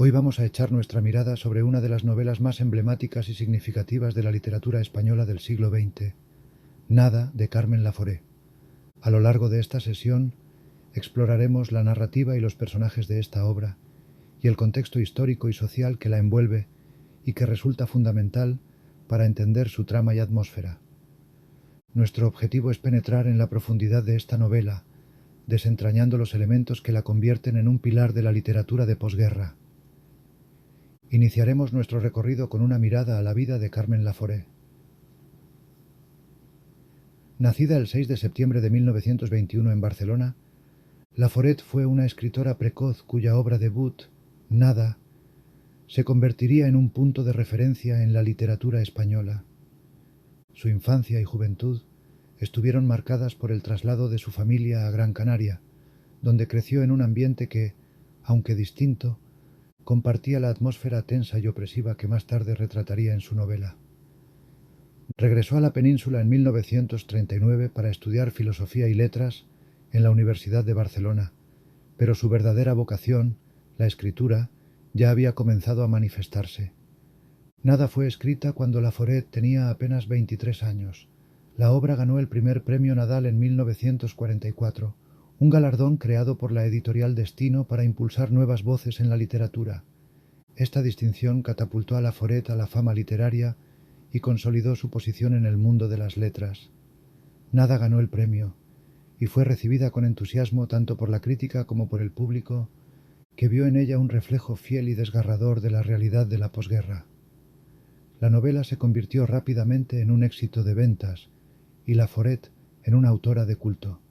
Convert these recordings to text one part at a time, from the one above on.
Hoy vamos a echar nuestra mirada sobre una de las novelas más emblemáticas y significativas de la literatura española del siglo XX, Nada, de Carmen Laforet. A lo largo de esta sesión exploraremos la narrativa y los personajes de esta obra y el contexto histórico y social que la envuelve y que resulta fundamental para entender su trama y atmósfera. Nuestro objetivo es penetrar en la profundidad de esta novela, desentrañando los elementos que la convierten en un pilar de la literatura de posguerra. Iniciaremos nuestro recorrido con una mirada a la vida de Carmen Laforet. Nacida el 6 de septiembre de 1921 en Barcelona, Laforet fue una escritora precoz cuya obra debut, Nada, se convertiría en un punto de referencia en la literatura española. Su infancia y juventud estuvieron marcadas por el traslado de su familia a Gran Canaria, donde creció en un ambiente que, aunque distinto, compartía la atmósfera tensa y opresiva que más tarde retrataría en su novela. Regresó a la península en 1939 para estudiar Filosofía y Letras en la Universidad de Barcelona, pero su verdadera vocación, la escritura, ya había comenzado a manifestarse. Nada fue escrita cuando Laforet tenía apenas 23 años. La obra ganó el primer premio Nadal en 1944, un galardón creado por la editorial Destino para impulsar nuevas voces en la literatura. Esta distinción catapultó a Laforet a la fama literaria y consolidó su posición en el mundo de las letras. Nada ganó el premio, y fue recibida con entusiasmo tanto por la crítica como por el público, que vio en ella un reflejo fiel y desgarrador de la realidad de la posguerra. La novela se convirtió rápidamente en un éxito de ventas, y Laforet en una autora de culto.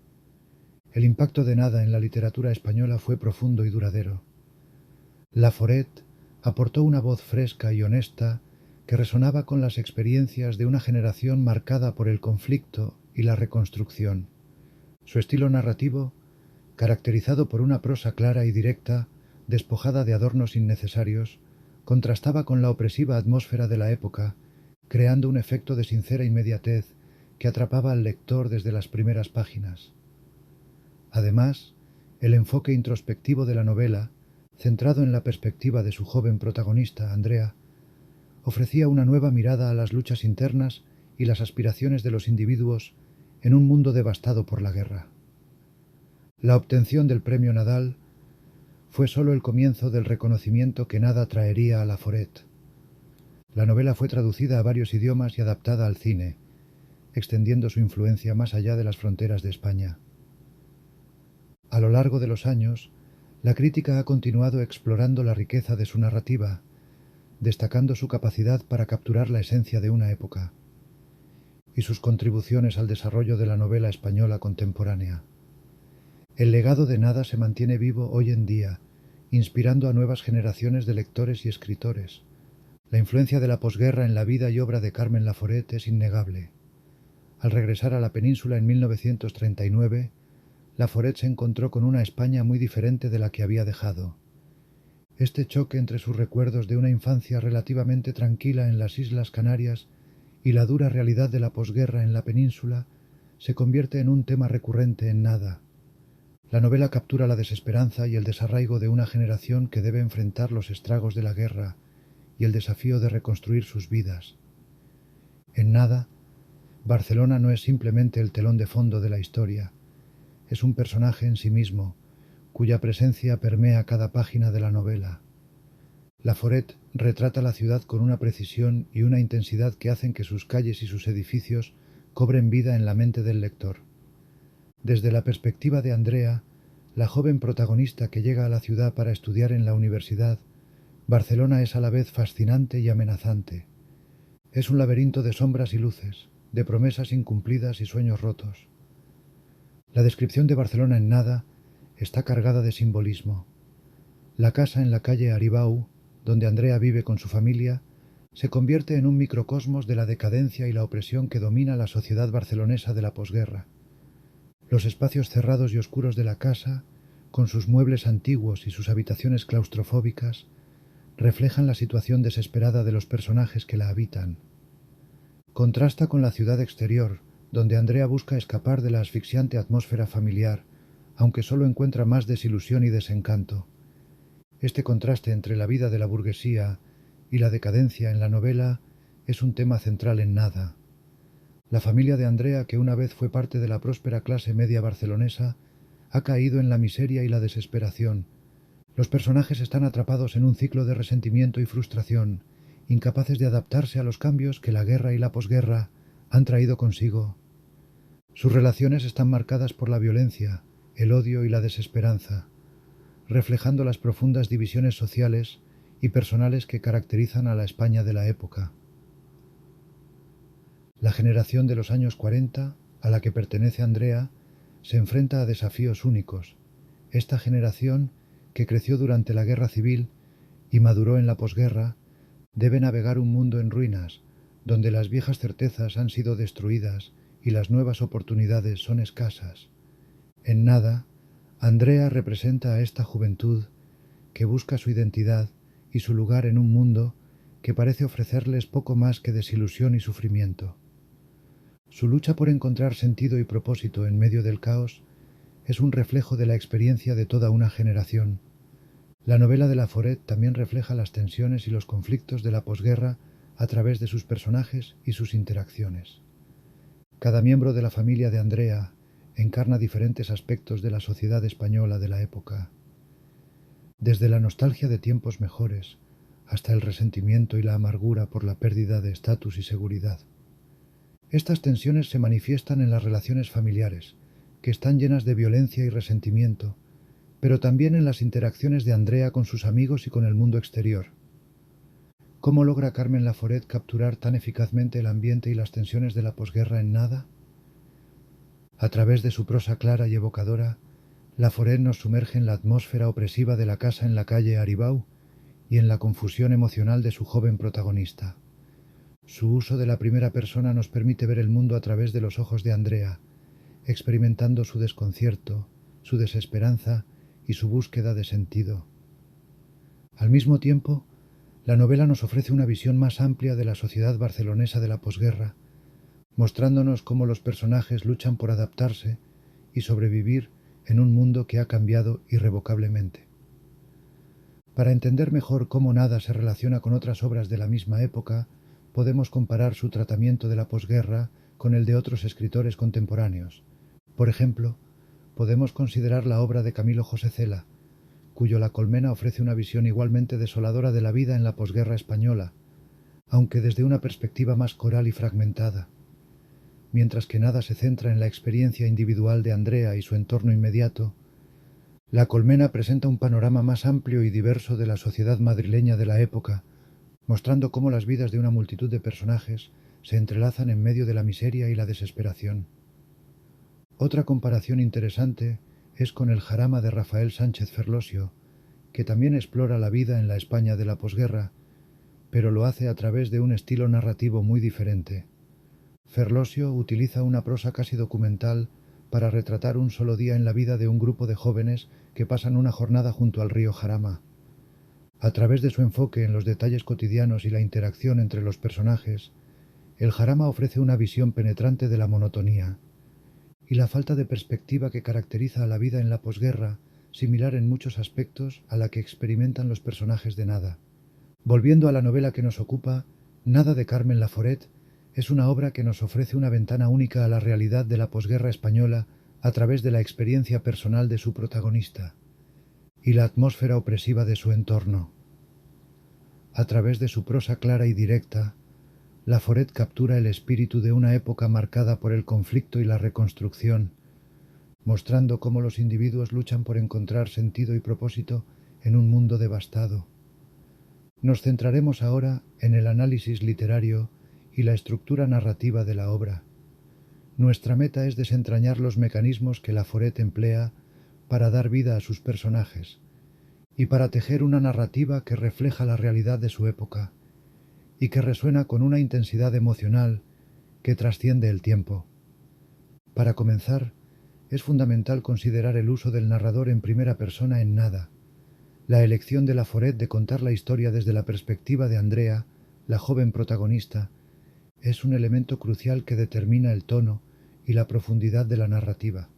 El impacto de Nada en la literatura española fue profundo y duradero. Laforet aportó una voz fresca y honesta que resonaba con las experiencias de una generación marcada por el conflicto y la reconstrucción. Su estilo narrativo, caracterizado por una prosa clara y directa, despojada de adornos innecesarios, contrastaba con la opresiva atmósfera de la época, creando un efecto de sincera inmediatez que atrapaba al lector desde las primeras páginas. Además, el enfoque introspectivo de la novela, centrado en la perspectiva de su joven protagonista, Andrea, ofrecía una nueva mirada a las luchas internas y las aspiraciones de los individuos en un mundo devastado por la guerra. La obtención del premio Nadal fue solo el comienzo del reconocimiento que Nada traería a Laforet. La novela fue traducida a varios idiomas y adaptada al cine, extendiendo su influencia más allá de las fronteras de España. A lo largo de los años, la crítica ha continuado explorando la riqueza de su narrativa, destacando su capacidad para capturar la esencia de una época y sus contribuciones al desarrollo de la novela española contemporánea. El legado de Nada se mantiene vivo hoy en día, inspirando a nuevas generaciones de lectores y escritores. La influencia de la posguerra en la vida y obra de Carmen Laforet es innegable. Al regresar a la península en 1939, Laforet se encontró con una España muy diferente de la que había dejado. Este choque entre sus recuerdos de una infancia relativamente tranquila en las Islas Canarias y la dura realidad de la posguerra en la península se convierte en un tema recurrente en Nada. La novela captura la desesperanza y el desarraigo de una generación que debe enfrentar los estragos de la guerra y el desafío de reconstruir sus vidas. En Nada, Barcelona no es simplemente el telón de fondo de la historia, es un personaje en sí mismo, cuya presencia permea cada página de la novela. Laforet retrata la ciudad con una precisión y una intensidad que hacen que sus calles y sus edificios cobren vida en la mente del lector. Desde la perspectiva de Andrea, la joven protagonista que llega a la ciudad para estudiar en la universidad, Barcelona es a la vez fascinante y amenazante. Es un laberinto de sombras y luces, de promesas incumplidas y sueños rotos. La descripción de Barcelona en Nada está cargada de simbolismo. La casa en la calle Aribau, donde Andrea vive con su familia, se convierte en un microcosmos de la decadencia y la opresión que domina la sociedad barcelonesa de la posguerra. Los espacios cerrados y oscuros de la casa, con sus muebles antiguos y sus habitaciones claustrofóbicas, reflejan la situación desesperada de los personajes que la habitan. Contrasta con la ciudad exterior, donde Andrea busca escapar de la asfixiante atmósfera familiar, aunque solo encuentra más desilusión y desencanto. Este contraste entre la vida de la burguesía y la decadencia en la novela es un tema central en Nada. La familia de Andrea, que una vez fue parte de la próspera clase media barcelonesa, ha caído en la miseria y la desesperación. Los personajes están atrapados en un ciclo de resentimiento y frustración, incapaces de adaptarse a los cambios que la guerra y la posguerra han traído consigo. Sus relaciones están marcadas por la violencia, el odio y la desesperanza, reflejando las profundas divisiones sociales y personales que caracterizan a la España de la época. La generación de los años 40, a la que pertenece Andrea, se enfrenta a desafíos únicos. Esta generación, que creció durante la Guerra Civil y maduró en la posguerra, debe navegar un mundo en ruinas, donde las viejas certezas han sido destruidas y las nuevas oportunidades son escasas. En Nada, Andrea representa a esta juventud que busca su identidad y su lugar en un mundo que parece ofrecerles poco más que desilusión y sufrimiento. Su lucha por encontrar sentido y propósito en medio del caos es un reflejo de la experiencia de toda una generación. La novela de Laforet también refleja las tensiones y los conflictos de la posguerra a través de sus personajes y sus interacciones. Cada miembro de la familia de Andrea encarna diferentes aspectos de la sociedad española de la época, desde la nostalgia de tiempos mejores hasta el resentimiento y la amargura por la pérdida de estatus y seguridad. Estas tensiones se manifiestan en las relaciones familiares, que están llenas de violencia y resentimiento, pero también en las interacciones de Andrea con sus amigos y con el mundo exterior. ¿Cómo logra Carmen Laforet capturar tan eficazmente el ambiente y las tensiones de la posguerra en Nada? A través de su prosa clara y evocadora, Laforet nos sumerge en la atmósfera opresiva de la casa en la calle Aribau y en la confusión emocional de su joven protagonista. Su uso de la primera persona nos permite ver el mundo a través de los ojos de Andrea, experimentando su desconcierto, su desesperanza y su búsqueda de sentido. Al mismo tiempo, la novela nos ofrece una visión más amplia de la sociedad barcelonesa de la posguerra, mostrándonos cómo los personajes luchan por adaptarse y sobrevivir en un mundo que ha cambiado irrevocablemente. Para entender mejor cómo Nada se relaciona con otras obras de la misma época, podemos comparar su tratamiento de la posguerra con el de otros escritores contemporáneos. Por ejemplo, podemos considerar la obra de Camilo José Cela, cuyo La colmena ofrece una visión igualmente desoladora de la vida en la posguerra española, aunque desde una perspectiva más coral y fragmentada. Mientras que Nada se centra en la experiencia individual de Andrea y su entorno inmediato, La colmena presenta un panorama más amplio y diverso de la sociedad madrileña de la época, mostrando cómo las vidas de una multitud de personajes se entrelazan en medio de la miseria y la desesperación. Otra comparación interesante es con El jarama de Rafael Sánchez Ferlosio, que también explora la vida en la España de la posguerra, pero lo hace a través de un estilo narrativo muy diferente. Ferlosio utiliza una prosa casi documental para retratar un solo día en la vida de un grupo de jóvenes que pasan una jornada junto al río Jarama. A través de su enfoque en los detalles cotidianos y la interacción entre los personajes, el Jarama ofrece una visión penetrante de la monotonía y la falta de perspectiva que caracteriza a la vida en la posguerra, similar en muchos aspectos a la que experimentan los personajes de Nada. Volviendo a la novela que nos ocupa, Nada de Carmen Laforet es una obra que nos ofrece una ventana única a la realidad de la posguerra española a través de la experiencia personal de su protagonista y la atmósfera opresiva de su entorno. A través de su prosa clara y directa, Laforet captura el espíritu de una época marcada por el conflicto y la reconstrucción, mostrando cómo los individuos luchan por encontrar sentido y propósito en un mundo devastado. Nos centraremos ahora en el análisis literario y la estructura narrativa de la obra. Nuestra meta es desentrañar los mecanismos que Laforet emplea para dar vida a sus personajes y para tejer una narrativa que refleja la realidad de su época y que resuena con una intensidad emocional que trasciende el tiempo. Para comenzar, es fundamental considerar el uso del narrador en primera persona en Nada. La elección de Laforet de contar la historia desde la perspectiva de Andrea, la joven protagonista, es un elemento crucial que determina el tono y la profundidad de la narrativa.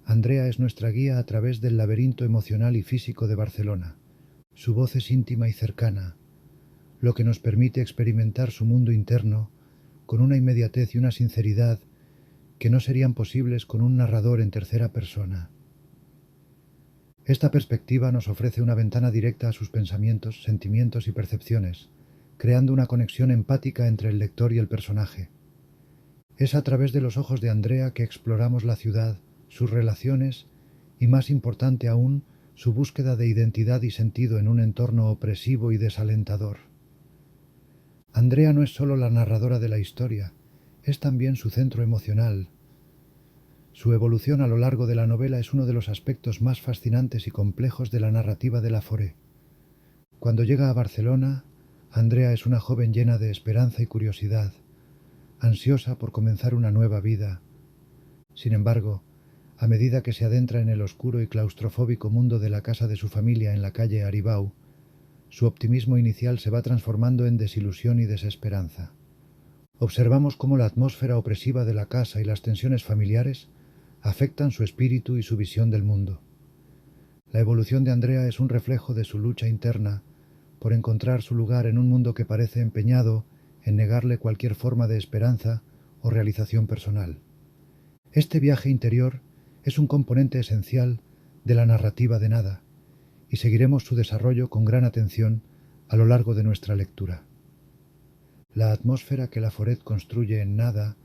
Andrea es nuestra guía a través del laberinto emocional y físico de Barcelona, Su voz es íntima y cercana, lo que nos permite experimentar su mundo interno con una inmediatez y una sinceridad que no serían posibles con un narrador en tercera persona. Esta perspectiva nos ofrece una ventana directa a sus pensamientos, sentimientos y percepciones, creando una conexión empática entre el lector y el personaje. Es a través de los ojos de Andrea que exploramos la ciudad, sus relaciones y, más importante aún, su búsqueda de identidad y sentido en un entorno opresivo y desalentador. Andrea no es solo la narradora de la historia, es también su centro emocional. Su evolución a lo largo de la novela es uno de los aspectos más fascinantes y complejos de la narrativa de Laforet. Cuando llega a Barcelona, Andrea es una joven llena de esperanza y curiosidad, ansiosa por comenzar una nueva vida. Sin embargo, a medida que se adentra en el oscuro y claustrofóbico mundo de la casa de su familia en la calle Aribau, su optimismo inicial se va transformando en desilusión y desesperanza. Observamos cómo la atmósfera opresiva de la casa y las tensiones familiares afectan su espíritu y su visión del mundo. La evolución de Andrea es un reflejo de su lucha interna por encontrar su lugar en un mundo que parece empeñado en negarle cualquier forma de esperanza o realización personal. Este viaje interior es un componente esencial de la narrativa de Nada, y seguiremos su desarrollo con gran atención a lo largo de nuestra lectura. La atmósfera que Laforet construye en Nada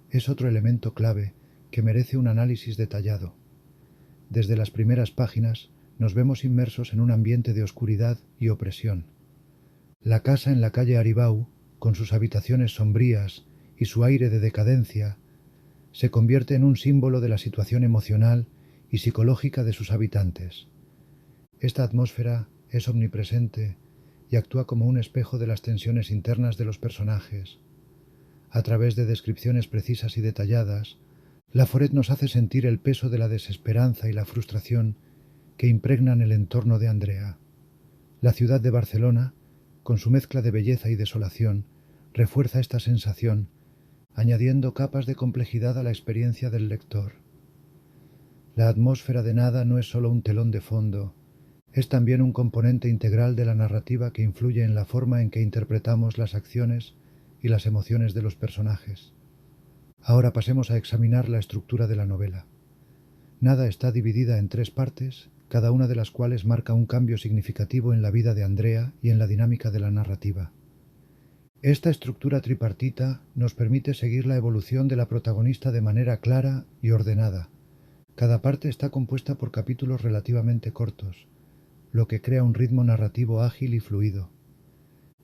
es otro elemento clave que merece un análisis detallado. Desde las primeras páginas nos vemos inmersos en un ambiente de oscuridad y opresión. La casa en la calle Aribau, con sus habitaciones sombrías y su aire de decadencia, se convierte en un símbolo de la situación emocional y psicológica de sus habitantes. Esta atmósfera es omnipresente y actúa como un espejo de las tensiones internas de los personajes. A través de descripciones precisas y detalladas, Laforet nos hace sentir el peso de la desesperanza y la frustración que impregnan el entorno de Andrea. La ciudad de Barcelona, con su mezcla de belleza y desolación, refuerza esta sensación, añadiendo capas de complejidad a la experiencia del lector. La atmósfera de Nada no es solo un telón de fondo, es también un componente integral de la narrativa que influye en la forma en que interpretamos las acciones y las emociones de los personajes. Ahora pasemos a examinar la estructura de la novela. Nada está dividida en 3 partes, cada una de las cuales marca un cambio significativo en la vida de Andrea y en la dinámica de la narrativa. Esta estructura tripartita nos permite seguir la evolución de la protagonista de manera clara y ordenada. Cada parte está compuesta por capítulos relativamente cortos, lo que crea un ritmo narrativo ágil y fluido.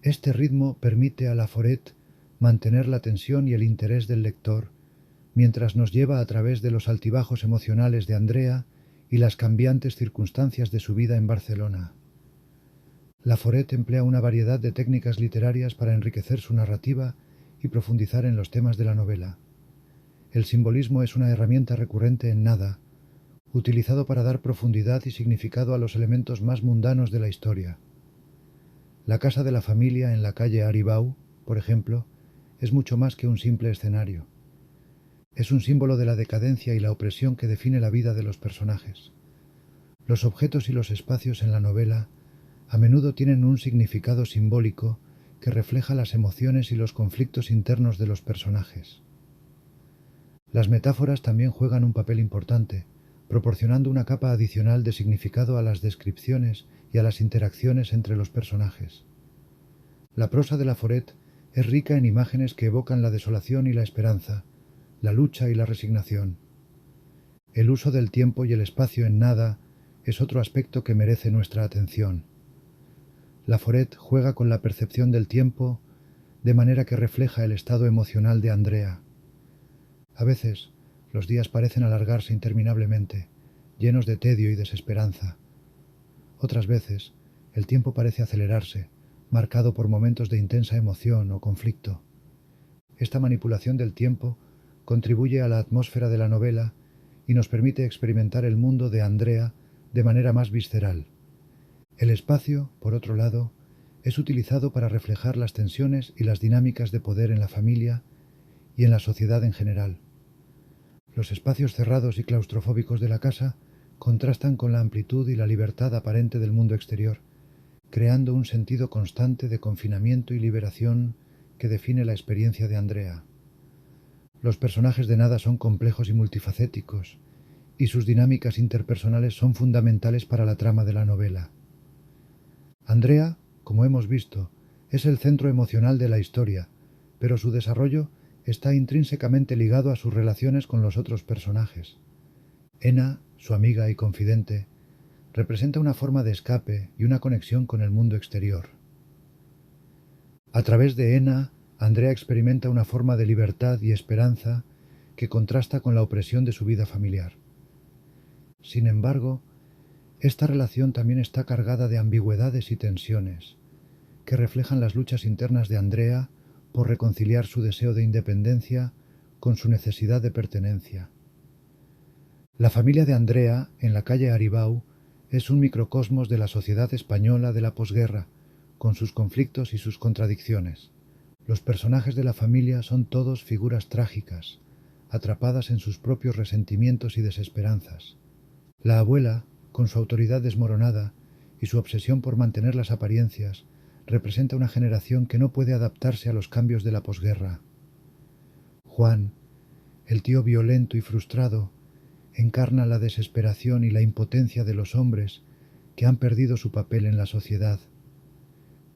Este ritmo permite a Laforet mantener la tensión y el interés del lector, mientras nos lleva a través de los altibajos emocionales de Andrea y las cambiantes circunstancias de su vida en Barcelona. Laforet emplea una variedad de técnicas literarias para enriquecer su narrativa y profundizar en los temas de la novela. El simbolismo es una herramienta recurrente en Nada, utilizado para dar profundidad y significado a los elementos más mundanos de la historia. La casa de la familia en la calle Aribau, por ejemplo, es mucho más que un simple escenario. Es un símbolo de la decadencia y la opresión que define la vida de los personajes. Los objetos y los espacios en la novela a menudo tienen un significado simbólico que refleja las emociones y los conflictos internos de los personajes. Las metáforas también juegan un papel importante, proporcionando una capa adicional de significado a las descripciones y a las interacciones entre los personajes. La prosa de Laforet es rica en imágenes que evocan la desolación y la esperanza, la lucha y la resignación. El uso del tiempo y el espacio en Nada es otro aspecto que merece nuestra atención. Laforet juega con la percepción del tiempo de manera que refleja el estado emocional de Andrea. A veces, los días parecen alargarse interminablemente, llenos de tedio y desesperanza. Otras veces, el tiempo parece acelerarse, marcado por momentos de intensa emoción o conflicto. Esta manipulación del tiempo contribuye a la atmósfera de la novela y nos permite experimentar el mundo de Andrea de manera más visceral. El espacio, por otro lado, es utilizado para reflejar las tensiones y las dinámicas de poder en la familia y en la sociedad en general. Los espacios cerrados y claustrofóbicos de la casa contrastan con la amplitud y la libertad aparente del mundo exterior, creando un sentido constante de confinamiento y liberación que define la experiencia de Andrea. Los personajes de Nada son complejos y multifacéticos, y sus dinámicas interpersonales son fundamentales para la trama de la novela. Andrea, como hemos visto, es el centro emocional de la historia, pero su desarrollo está intrínsecamente ligado a sus relaciones con los otros personajes. Ena, su amiga y confidente, representa una forma de escape y una conexión con el mundo exterior. A través de Ena, Andrea experimenta una forma de libertad y esperanza que contrasta con la opresión de su vida familiar. Sin embargo, esta relación también está cargada de ambigüedades y tensiones, que reflejan las luchas internas de Andrea por reconciliar su deseo de independencia con su necesidad de pertenencia. La familia de Andrea, en la calle Aribau, es un microcosmos de la sociedad española de la posguerra, con sus conflictos y sus contradicciones. Los personajes de la familia son todos figuras trágicas, atrapadas en sus propios resentimientos y desesperanzas. La abuela, con su autoridad desmoronada y su obsesión por mantener las apariencias, representa una generación que no puede adaptarse a los cambios de la posguerra. Juan, el tío violento y frustrado, encarna la desesperación y la impotencia de los hombres que han perdido su papel en la sociedad.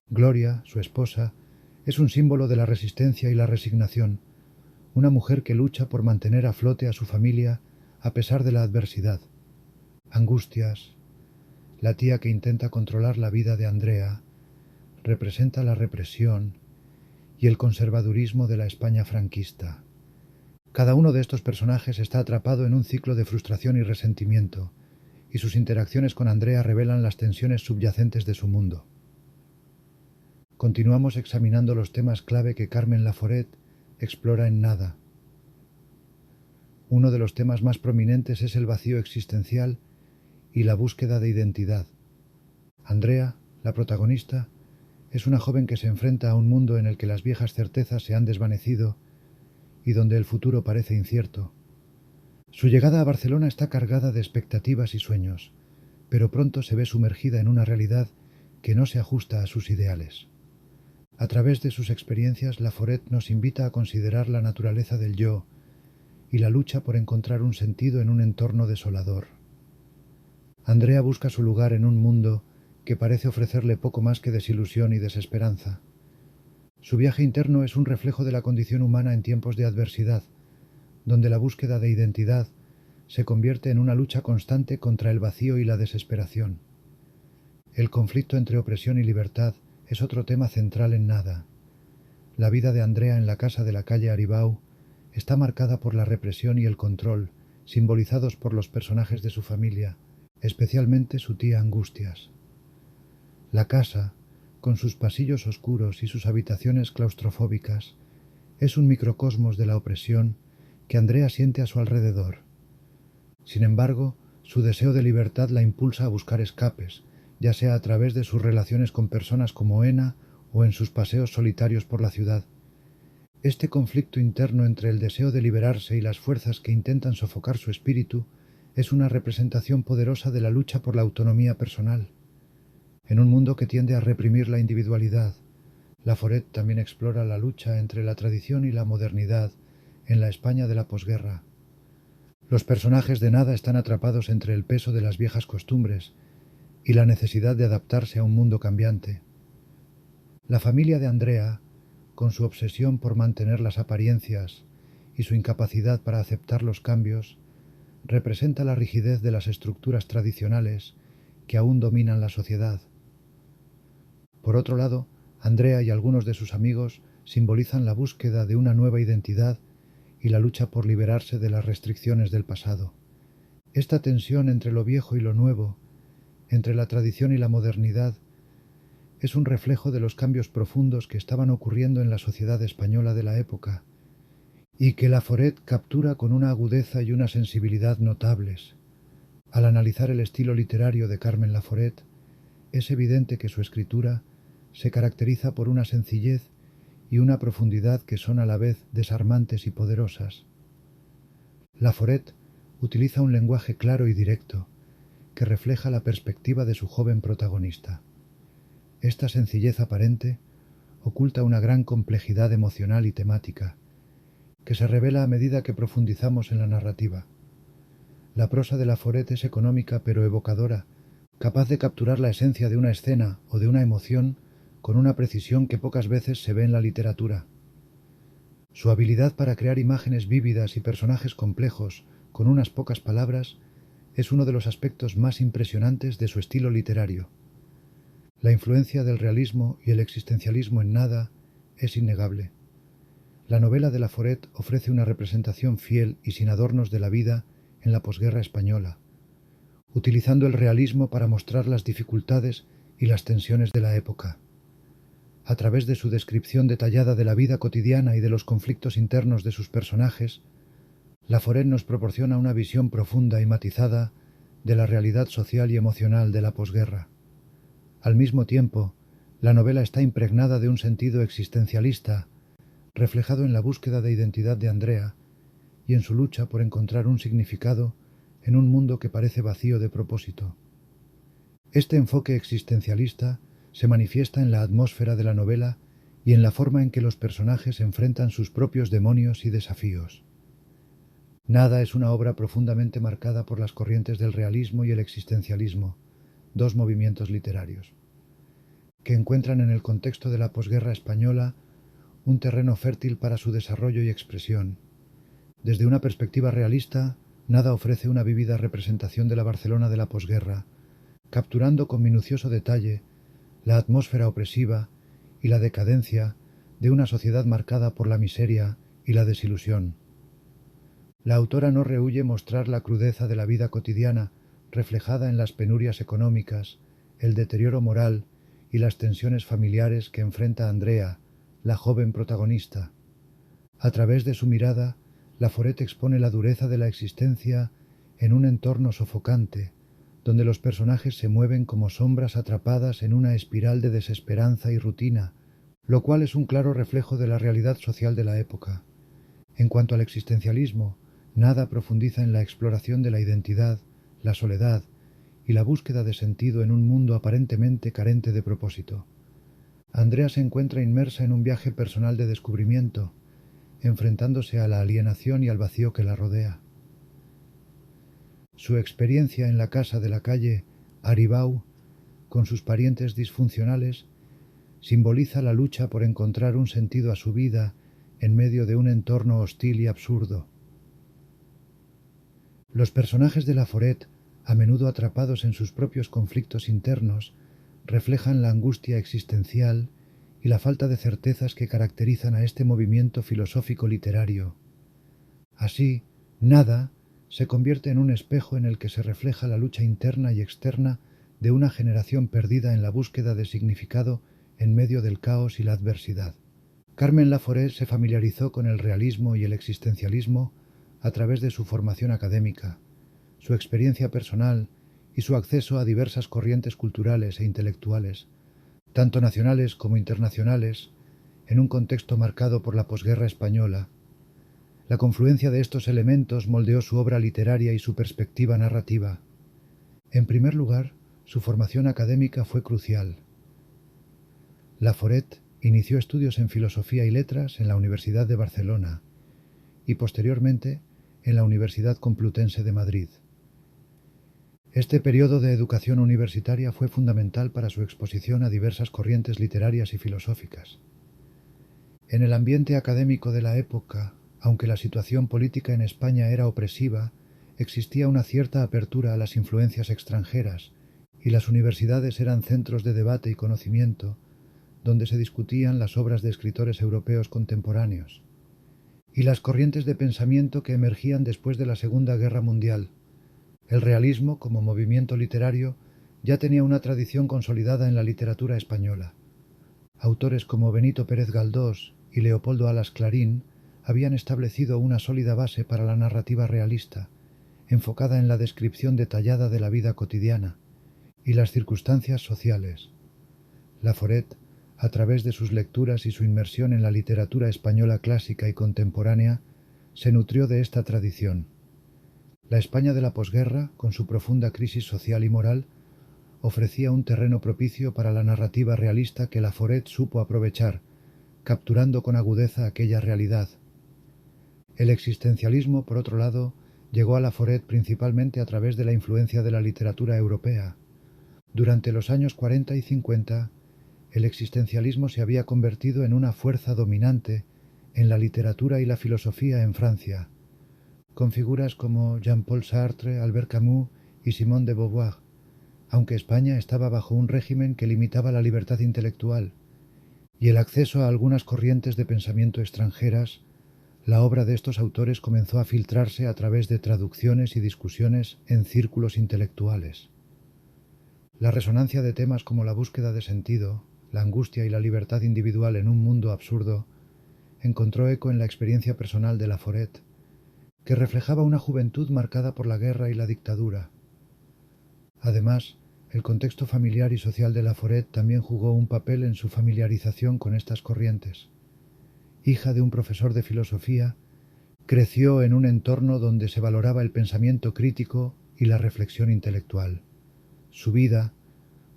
Gloria, su esposa, es un símbolo de la resistencia y la resignación, una mujer que lucha por mantener a flote a su familia a pesar de la adversidad. Angustias, la tía que intenta controlar la vida de Andrea, representa la represión y el conservadurismo de la España franquista. Cada uno de estos personajes está atrapado en un ciclo de frustración y resentimiento, y sus interacciones con Andrea revelan las tensiones subyacentes de su mundo. Continuamos examinando los temas clave que Carmen Laforet explora en Nada. Uno de los temas más prominentes es el vacío existencial y la búsqueda de identidad. Andrea, la protagonista, es una joven que se enfrenta a un mundo en el que las viejas certezas se han desvanecido y donde el futuro parece incierto. Su llegada a Barcelona está cargada de expectativas y sueños, pero pronto se ve sumergida en una realidad que no se ajusta a sus ideales. A través de sus experiencias, Laforet nos invita a considerar la naturaleza del yo y la lucha por encontrar un sentido en un entorno desolador. Andrea busca su lugar en un mundo que parece ofrecerle poco más que desilusión y desesperanza. Su viaje interno es un reflejo de la condición humana en tiempos de adversidad, donde la búsqueda de identidad se convierte en una lucha constante contra el vacío y la desesperación. El conflicto entre opresión y libertad es otro tema central en Nada. La vida de Andrea en la casa de la calle Aribau está marcada por la represión y el control, simbolizados por los personajes de su familia, especialmente su tía Angustias. La casa, con sus pasillos oscuros y sus habitaciones claustrofóbicas, es un microcosmos de la opresión que Andrea siente a su alrededor. Sin embargo, su deseo de libertad la impulsa a buscar escapes, ya sea a través de sus relaciones con personas como Ena o en sus paseos solitarios por la ciudad. Este conflicto interno entre el deseo de liberarse y las fuerzas que intentan sofocar su espíritu es una representación poderosa de la lucha por la autonomía personal. En un mundo que tiende a reprimir la individualidad, Laforet también explora la lucha entre la tradición y la modernidad en la España de la posguerra. Los personajes de Nada están atrapados entre el peso de las viejas costumbres y la necesidad de adaptarse a un mundo cambiante. La familia de Andrea, con su obsesión por mantener las apariencias y su incapacidad para aceptar los cambios, representa la rigidez de las estructuras tradicionales que aún dominan la sociedad. Por otro lado, Andrea y algunos de sus amigos simbolizan la búsqueda de una nueva identidad y la lucha por liberarse de las restricciones del pasado. Esta tensión entre lo viejo y lo nuevo, entre la tradición y la modernidad, es un reflejo de los cambios profundos que estaban ocurriendo en la sociedad española de la época, y que Laforet captura con una agudeza y una sensibilidad notables. Al analizar el estilo literario de Carmen Laforet, es evidente que su escritura se caracteriza por una sencillez y una profundidad que son a la vez desarmantes y poderosas. Laforet utiliza un lenguaje claro y directo, que refleja la perspectiva de su joven protagonista. Esta sencillez aparente oculta una gran complejidad emocional y temática, que se revela a medida que profundizamos en la narrativa. La prosa de Laforet es económica pero evocadora, capaz de capturar la esencia de una escena o de una emoción con una precisión que pocas veces se ve en la literatura. Su habilidad para crear imágenes vívidas y personajes complejos con unas pocas palabras es uno de los aspectos más impresionantes de su estilo literario. La influencia del realismo y el existencialismo en Nada es innegable. La novela de Laforet ofrece una representación fiel y sin adornos de la vida en la posguerra española, utilizando el realismo para mostrar las dificultades y las tensiones de la época. A través de su descripción detallada de la vida cotidiana y de los conflictos internos de sus personajes, Laforet nos proporciona una visión profunda y matizada de la realidad social y emocional de la posguerra. Al mismo tiempo, la novela está impregnada de un sentido existencialista, reflejado en la búsqueda de identidad de Andrea y en su lucha por encontrar un significado en un mundo que parece vacío de propósito. Este enfoque existencialista se manifiesta en la atmósfera de la novela y en la forma en que los personajes enfrentan sus propios demonios y desafíos. Nada es una obra profundamente marcada por las corrientes del realismo y el existencialismo, dos movimientos literarios, que encuentran en el contexto de la posguerra española un terreno fértil para su desarrollo y expresión. Desde una perspectiva realista, Nada ofrece una vívida representación de la Barcelona de la posguerra, capturando con minucioso detalle la atmósfera opresiva y la decadencia de una sociedad marcada por la miseria y la desilusión. La autora no rehúye mostrar la crudeza de la vida cotidiana reflejada en las penurias económicas, el deterioro moral y las tensiones familiares que enfrenta Andrea, la joven protagonista. A través de su mirada, Laforet expone la dureza de la existencia en un entorno sofocante, donde los personajes se mueven como sombras atrapadas en una espiral de desesperanza y rutina, lo cual es un claro reflejo de la realidad social de la época. En cuanto al existencialismo, Nada profundiza en la exploración de la identidad, la soledad y la búsqueda de sentido en un mundo aparentemente carente de propósito. Andrea se encuentra inmersa en un viaje personal de descubrimiento, enfrentándose a la alienación y al vacío que la rodea. Su experiencia en la casa de la calle Aribau, con sus parientes disfuncionales, simboliza la lucha por encontrar un sentido a su vida en medio de un entorno hostil y absurdo. Los personajes de Laforet, a menudo atrapados en sus propios conflictos internos, reflejan la angustia existencial y la falta de certezas que caracterizan a este movimiento filosófico literario. Así, Nada se convierte en un espejo en el que se refleja la lucha interna y externa de una generación perdida en la búsqueda de significado en medio del caos y la adversidad. Carmen Laforet se familiarizó con el realismo y el existencialismo a través de su formación académica, su experiencia personal y su acceso a diversas corrientes culturales e intelectuales, tanto nacionales como internacionales, en un contexto marcado por la posguerra española. La confluencia de estos elementos moldeó su obra literaria y su perspectiva narrativa. En primer lugar, su formación académica fue crucial. Laforet inició estudios en Filosofía y Letras en la Universidad de Barcelona y posteriormente en la Universidad Complutense de Madrid. Este periodo de educación universitaria fue fundamental para su exposición a diversas corrientes literarias y filosóficas. En el ambiente académico de la época, aunque la situación política en España era opresiva, existía una cierta apertura a las influencias extranjeras, y las universidades eran centros de debate y conocimiento, donde se discutían las obras de escritores europeos contemporáneos, y las corrientes de pensamiento que emergían después de la Segunda Guerra Mundial. El realismo, como movimiento literario, ya tenía una tradición consolidada en la literatura española. Autores como Benito Pérez Galdós y Leopoldo Alas Clarín habían establecido una sólida base para la narrativa realista, enfocada en la descripción detallada de la vida cotidiana y las circunstancias sociales. Laforet, a través de sus lecturas y su inmersión en la literatura española clásica y contemporánea, se nutrió de esta tradición. La España de la posguerra, con su profunda crisis social y moral, ofrecía un terreno propicio para la narrativa realista que Laforet supo aprovechar, capturando con agudeza aquella realidad. El existencialismo, por otro lado, llegó a Laforet principalmente a través de la influencia de la literatura europea. Durante los años 40 y 50, el existencialismo se había convertido en una fuerza dominante en la literatura y la filosofía en Francia, con figuras como Jean-Paul Sartre, Albert Camus y Simone de Beauvoir, aunque España estaba bajo un régimen que limitaba la libertad intelectual y el acceso a algunas corrientes de pensamiento extranjeras. La obra de estos autores comenzó a filtrarse a través de traducciones y discusiones en círculos intelectuales. La resonancia de temas como la búsqueda de sentido, la angustia y la libertad individual en un mundo absurdo encontró eco en la experiencia personal de Laforet, que reflejaba una juventud marcada por la guerra y la dictadura. Además, el contexto familiar y social de Laforet también jugó un papel en su familiarización con estas corrientes. Hija de un profesor de filosofía, creció en un entorno donde se valoraba el pensamiento crítico y la reflexión intelectual. Su vida,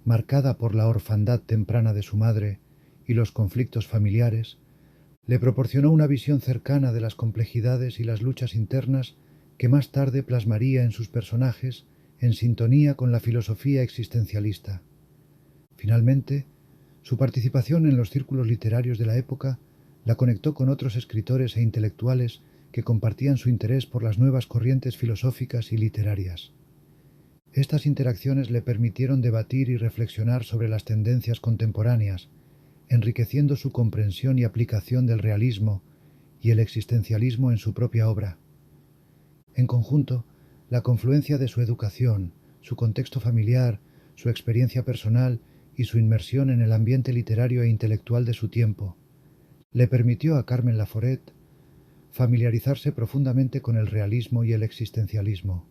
marcada por la orfandad temprana de su madre y los conflictos familiares, le proporcionó una visión cercana de las complejidades y las luchas internas que más tarde plasmaría en sus personajes en sintonía con la filosofía existencialista. Finalmente, su participación en los círculos literarios de la época la conectó con otros escritores e intelectuales que compartían su interés por las nuevas corrientes filosóficas y literarias. Estas interacciones le permitieron debatir y reflexionar sobre las tendencias contemporáneas, enriqueciendo su comprensión y aplicación del realismo y el existencialismo en su propia obra. En conjunto, la confluencia de su educación, su contexto familiar, su experiencia personal y su inmersión en el ambiente literario e intelectual de su tiempo, le permitió a Carmen Laforet familiarizarse profundamente con el realismo y el existencialismo,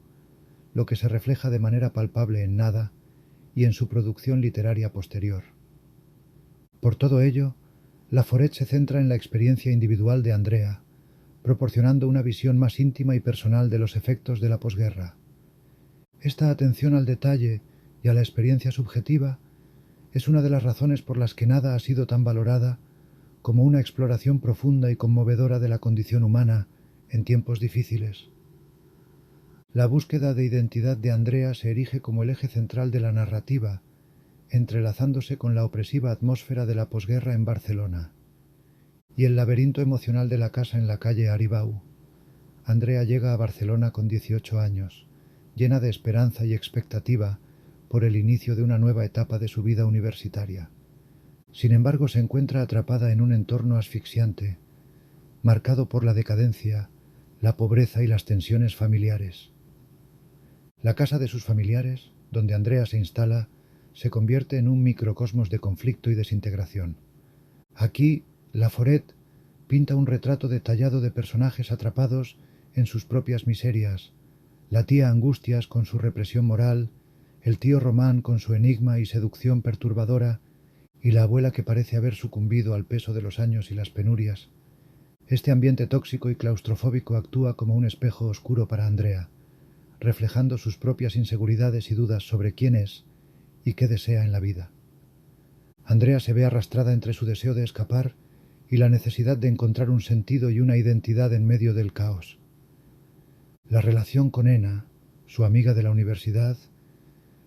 lo que se refleja de manera palpable en Nada y en su producción literaria posterior. Por todo ello, Laforet se centra en la experiencia individual de Andrea, proporcionando una visión más íntima y personal de los efectos de la posguerra. Esta atención al detalle y a la experiencia subjetiva es una de las razones por las que Nada ha sido tan valorada como una exploración profunda y conmovedora de la condición humana en tiempos difíciles. La búsqueda de identidad de Andrea se erige como el eje central de la narrativa, entrelazándose con la opresiva atmósfera de la posguerra en Barcelona y el laberinto emocional de la casa en la calle Aribau. Andrea llega a Barcelona con 18 años, llena de esperanza y expectativa por el inicio de una nueva etapa de su vida universitaria. Sin embargo, se encuentra atrapada en un entorno asfixiante, marcado por la decadencia, la pobreza y las tensiones familiares. La casa de sus familiares, donde Andrea se instala, se convierte en un microcosmos de conflicto y desintegración. Aquí, Laforet pinta un retrato detallado de personajes atrapados en sus propias miserias, la tía Angustias con su represión moral, el tío Román con su enigma y seducción perturbadora, y la abuela que parece haber sucumbido al peso de los años y las penurias. Este ambiente tóxico y claustrofóbico actúa como un espejo oscuro para Andrea, reflejando sus propias inseguridades y dudas sobre quién es y qué desea en la vida. Andrea se ve arrastrada entre su deseo de escapar y la necesidad de encontrar un sentido y una identidad en medio del caos. La relación con Ena, su amiga de la universidad,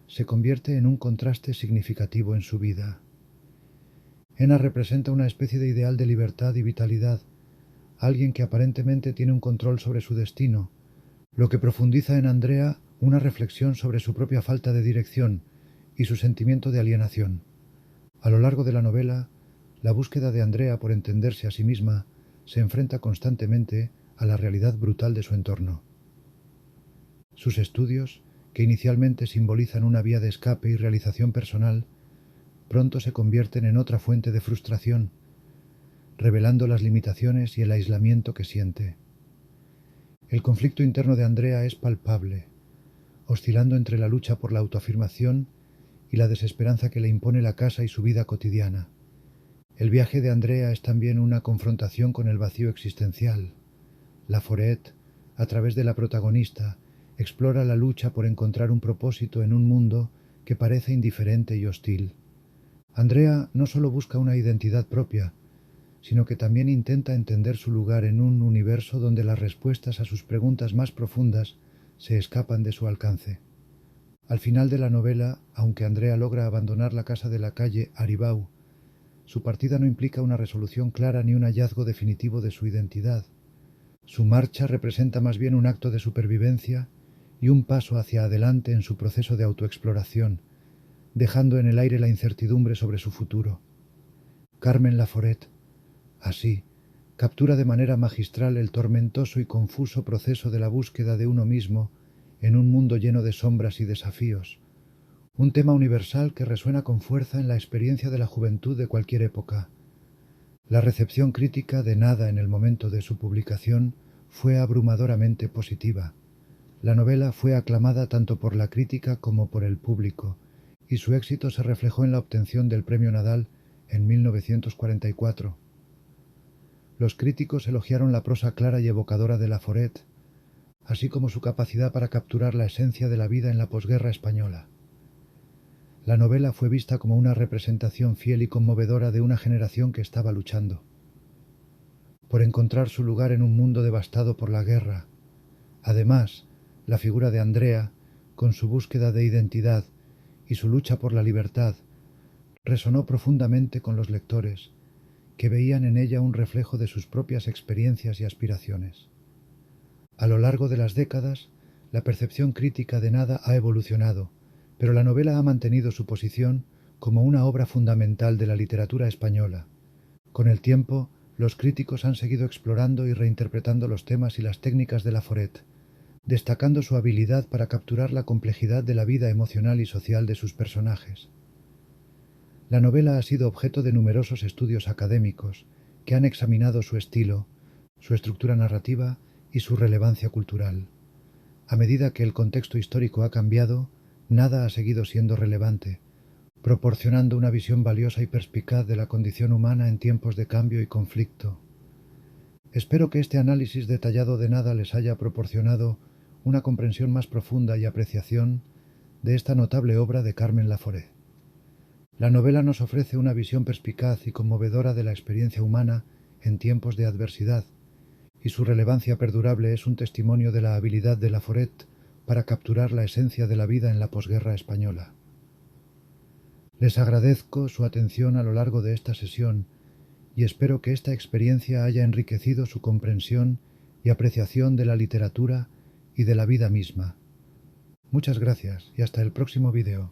se convierte en un contraste significativo en su vida. Ena representa una especie de ideal de libertad y vitalidad, alguien que aparentemente tiene un control sobre su destino, lo que profundiza en Andrea una reflexión sobre su propia falta de dirección y su sentimiento de alienación. A lo largo de la novela, la búsqueda de Andrea por entenderse a sí misma se enfrenta constantemente a la realidad brutal de su entorno. Sus estudios, que inicialmente simbolizan una vía de escape y realización personal, pronto se convierten en otra fuente de frustración, revelando las limitaciones y el aislamiento que siente. El conflicto interno de Andrea es palpable, oscilando entre la lucha por la autoafirmación y la desesperanza que le impone la casa y su vida cotidiana. El viaje de Andrea es también una confrontación con el vacío existencial. Laforet, a través de la protagonista, explora la lucha por encontrar un propósito en un mundo que parece indiferente y hostil. Andrea no solo busca una identidad propia, sino que también intenta entender su lugar en un universo donde las respuestas a sus preguntas más profundas se escapan de su alcance. Al final de la novela, aunque Andrea logra abandonar la casa de la calle Aribau, su partida no implica una resolución clara ni un hallazgo definitivo de su identidad. Su marcha representa más bien un acto de supervivencia y un paso hacia adelante en su proceso de autoexploración, dejando en el aire la incertidumbre sobre su futuro. Carmen Laforet, así, captura de manera magistral el tormentoso y confuso proceso de la búsqueda de uno mismo en un mundo lleno de sombras y desafíos, un tema universal que resuena con fuerza en la experiencia de la juventud de cualquier época. La recepción crítica de Nada en el momento de su publicación fue abrumadoramente positiva. La novela fue aclamada tanto por la crítica como por el público, y su éxito se reflejó en la obtención del Premio Nadal en 1944. Los críticos elogiaron la prosa clara y evocadora de Laforet, así como su capacidad para capturar la esencia de la vida en la posguerra española. La novela fue vista como una representación fiel y conmovedora de una generación que estaba luchando por encontrar su lugar en un mundo devastado por la guerra. Además, la figura de Andrea, con su búsqueda de identidad y su lucha por la libertad, resonó profundamente con los lectores, que veían en ella un reflejo de sus propias experiencias y aspiraciones. A lo largo de las décadas, la percepción crítica de Nada ha evolucionado, pero la novela ha mantenido su posición como una obra fundamental de la literatura española. Con el tiempo, los críticos han seguido explorando y reinterpretando los temas y las técnicas de Laforet, destacando su habilidad para capturar la complejidad de la vida emocional y social de sus personajes. La novela ha sido objeto de numerosos estudios académicos que han examinado su estilo, su estructura narrativa y su relevancia cultural. A medida que el contexto histórico ha cambiado, Nada ha seguido siendo relevante, proporcionando una visión valiosa y perspicaz de la condición humana en tiempos de cambio y conflicto. Espero que este análisis detallado de Nada les haya proporcionado una comprensión más profunda y apreciación de esta notable obra de Carmen Laforet. La novela nos ofrece una visión perspicaz y conmovedora de la experiencia humana en tiempos de adversidad, y su relevancia perdurable es un testimonio de la habilidad de Laforet para capturar la esencia de la vida en la posguerra española. Les agradezco su atención a lo largo de esta sesión y espero que esta experiencia haya enriquecido su comprensión y apreciación de la literatura y de la vida misma. Muchas gracias y hasta el próximo vídeo.